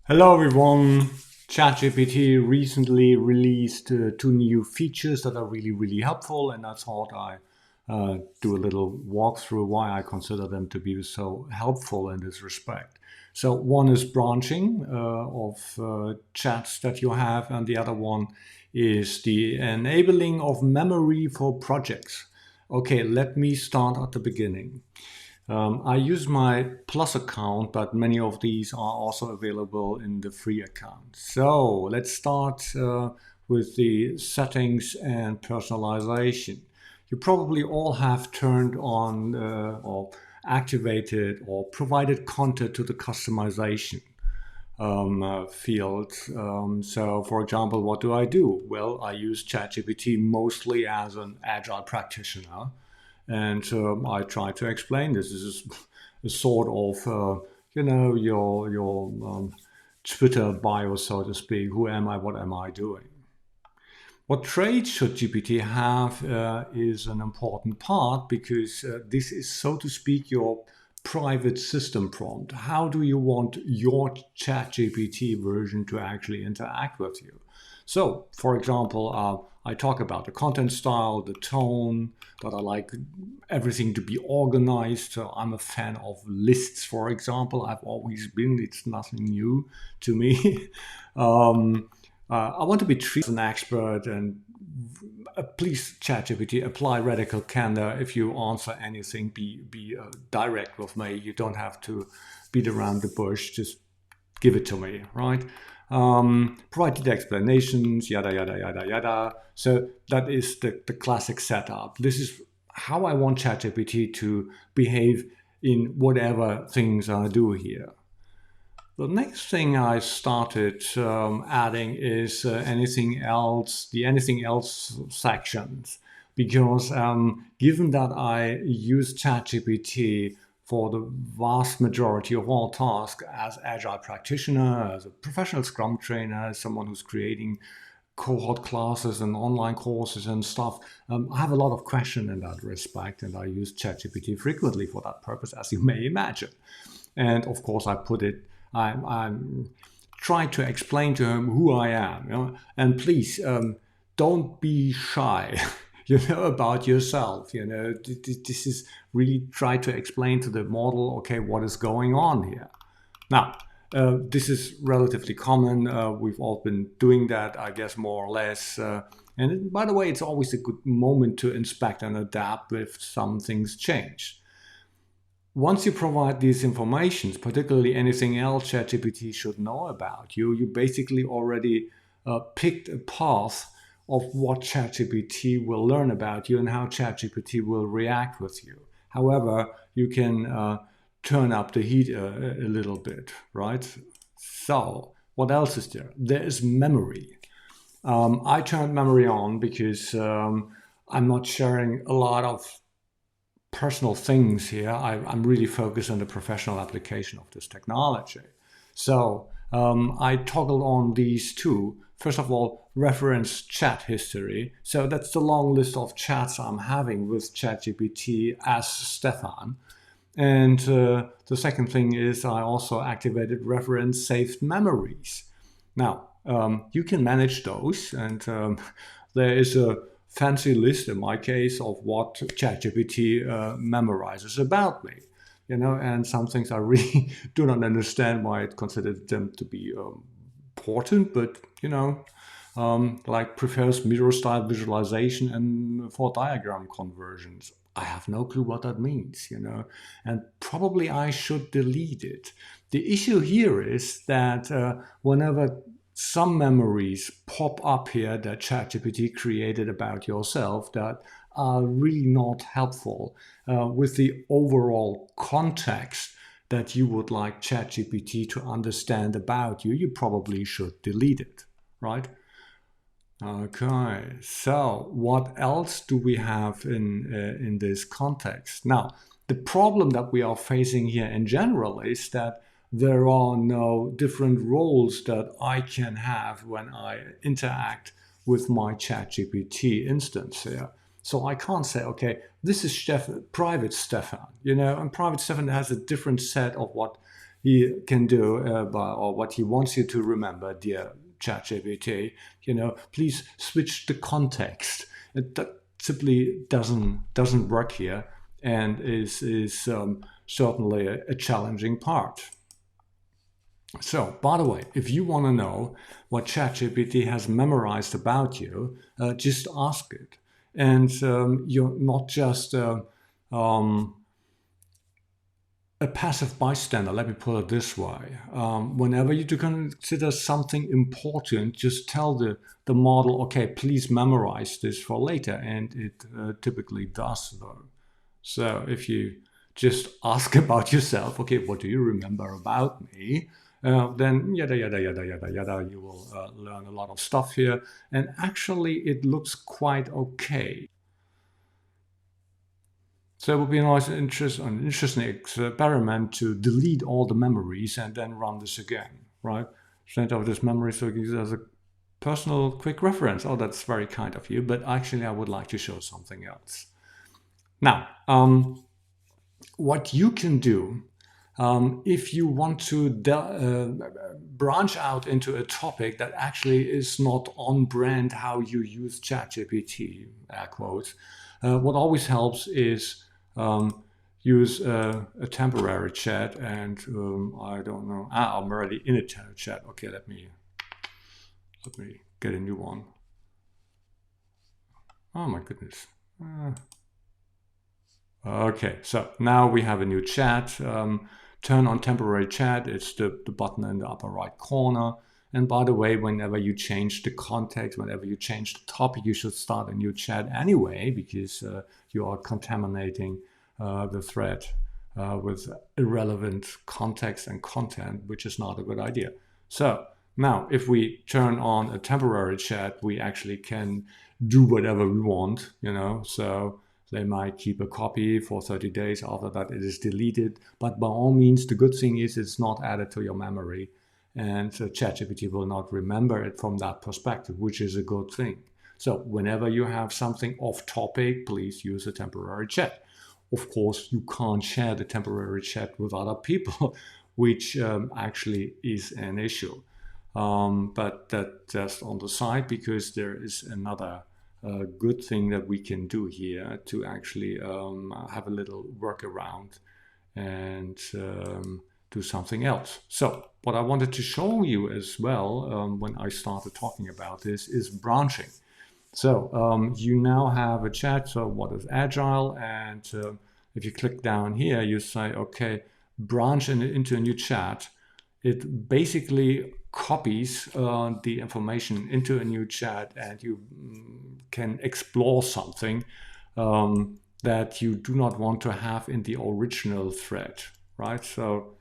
Hello everyone. ChatGPT recently released two new features that are really helpful, and I thought I do a little walkthrough why I consider them to be so helpful in this respect. So one is branching of chats that you have, and the other one is the enabling of memory for projects. Okay, let me start at the beginning. I use my Plus account, but many of these are also available in the free account. So let's start with the settings and personalization. You probably all have turned on or activated or provided content to the customization field. So for example, what do? Well, I use ChatGPT mostly as an agile practitioner. And I try to explain this. This is a sort of, your Twitter bio, so to speak. Who am I? What am I doing? What traits should GPT have is an important part because this is, so to speak, your private system prompt. How do you want your ChatGPT version to actually interact with you? So, for example, I talk about the content style, the tone, that I like everything to be organized. So I'm a fan of lists, for example. I've always been, it's nothing new to me. I want to be treated as an expert, and please, ChatGPT, apply radical candor. If you answer anything, be direct with me. You don't have to beat around the bush. Just give it to me, right? Provide the explanations, yada, yada, yada, yada. So that is the classic setup. This is how I want ChatGPT to behave in whatever things I do here. The next thing I started adding is the anything else sections, because given that I use ChatGPT for the vast majority of all tasks as agile practitioner, as a professional Scrum trainer, as someone who's creating cohort classes and online courses and stuff, I have a lot of questions in that respect, and I use ChatGPT frequently for that purpose, as you may imagine. And of course, I'm trying to explain to him who I am, and please don't be shy. About yourself. This is really try to explain to the model, okay, what is going on here. Now, this is relatively common. We've all been doing that, I guess, more or less. And by the way, it's always a good moment to inspect and adapt if some things change. Once you provide these informations, particularly anything else ChatGPT should know about you basically already picked a path of what ChatGPT will learn about you and how ChatGPT will react with you. However, you can turn up the heat a little bit, right? So, what else is there? There is memory. I turned memory on because I'm not sharing a lot of personal things here. I'm really focused on the professional application of this technology. So I toggled on these two. First of all, reference chat history. So that's the long list of chats I'm having with ChatGPT as Stefan. And the second thing is I also activated reference saved memories. Now, you can manage those, and there is a fancy list in my case of what ChatGPT memorizes about me. And some things I really do not understand why it considered them to be important, but like prefers mirror style visualization and for diagram conversions. I have no clue what that means, and probably I should delete it. The issue here is that whenever some memories pop up here that ChatGPT created about yourself that are really not helpful with the overall context that you would like ChatGPT to understand about you, you probably should delete it, right? Okay, so what else do we have in this context? Now, the problem that we are facing here in general is that there are no different roles that I can have when I interact with my ChatGPT instance here. So I can't say, okay, this is private Stefan, and private Stefan has a different set of what he can do, or what he wants you to remember, dear ChatGPT, please switch the context. That simply doesn't work here, and is certainly a challenging part. So, by the way, if you want to know what ChatGPT has memorized about you, just ask it. And you're not just a passive bystander, let me put it this way. Whenever you do consider something important, just tell the model, okay, please memorize this for later. And it typically does, though. So if you just ask about yourself, okay, what do you remember about me? Then yada, yada, yada, yada, yada, you will learn a lot of stuff here. And actually, it looks quite okay. So it would be an interesting experiment to delete all the memories and then run this again, right? Send out this memory so you use it as a personal quick reference. Oh, that's very kind of you, but actually I would like to show something else. Now, what you can do if you want to branch out into a topic that actually is not on brand how you use ChatGPT, air quotes, what always helps is use a temporary chat, and I don't know. I'm already in a chat. Okay, let me get a new one. Oh my goodness. Okay, so now we have a new chat. Turn on temporary chat. It's the button in the upper right corner. And by the way, whenever you change the context, whenever you change the topic, you should start a new chat anyway, because you are contaminating the thread with irrelevant context and content, which is not a good idea. So now, if we turn on a temporary chat, we actually can do whatever we want, so they might keep a copy for 30 days. After that, it is deleted. But by all means, the good thing is it's not added to your memory. And ChatGPT will not remember it from that perspective, which is a good thing. So whenever you have something off topic, please use a temporary chat. Of course, you can't share the temporary chat with other people, which actually is an issue. But that's just on the side, because there is another good thing that we can do here to actually have a little workaround and do something else. So what I wanted to show you as well when I started talking about this is branching. So you now have a chat. So what is Agile? And if you click down here, you say, okay, branch into a new chat. It basically copies the information into a new chat, and you can explore something that you do not want to have in the original thread, right? So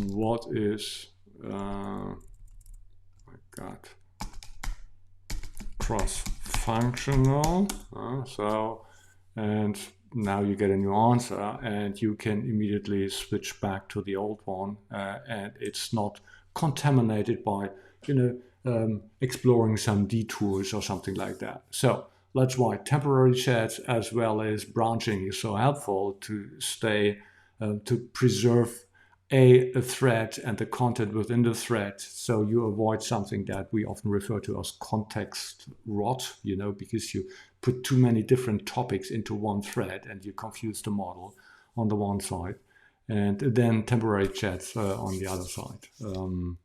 what is, my God, cross-functional? And now you get a new answer, and you can immediately switch back to the old one, and it's not contaminated by, exploring some detours or something like that. So that's why temporary chats as well as branching is so helpful to stay, to preserve a thread and the content within the thread, so you avoid something that we often refer to as context rot, because you put too many different topics into one thread and you confuse the model on the one side, and then temporary chats on the other side.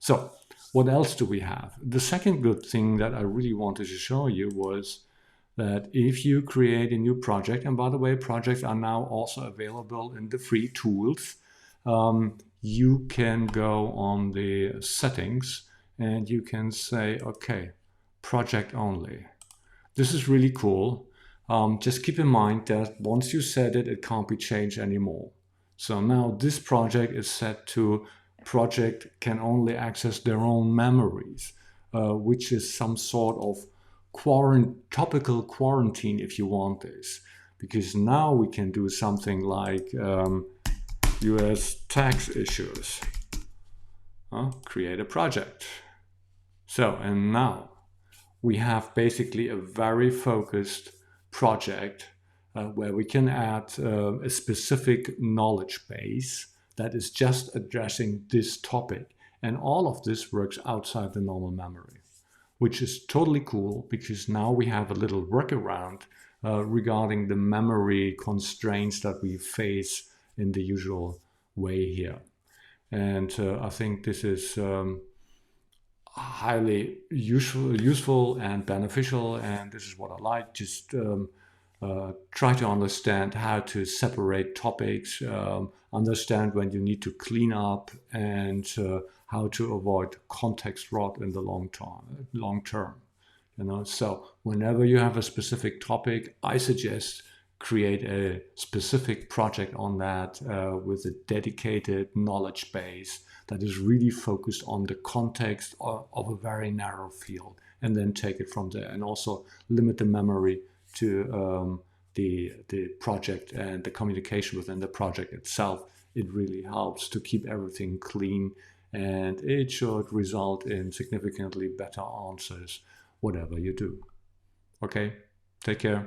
So what else do we have? The second good thing that I really wanted to show you was that if you create a new project, and by the way, projects are now also available in the free tools, you can go on the settings and you can say, okay, project only. This is really cool. Just keep in mind that once you set it, it can't be changed anymore. So now this project is set to project can only access their own memories, which is some sort of topical quarantine if you want this. Because now we can do something like US tax issues. Create a project. So, and now we have basically a very focused project where we can add a specific knowledge base that is just addressing this topic. And all of this works outside the normal memory, which is totally cool because now we have a little workaround regarding the memory constraints that we face in the usual way here. And I think this is highly useful and beneficial, and this is what I like. Just try to understand how to separate topics, understand when you need to clean up, and how to avoid context rot in the long term. So whenever you have a specific topic, I suggest create a specific project on that with a dedicated knowledge base that is really focused on the context of a very narrow field, and then take it from there. And also limit the memory to the project and the communication within the project itself. It really helps to keep everything clean, and it should result in significantly better answers, whatever you do. Okay, take care.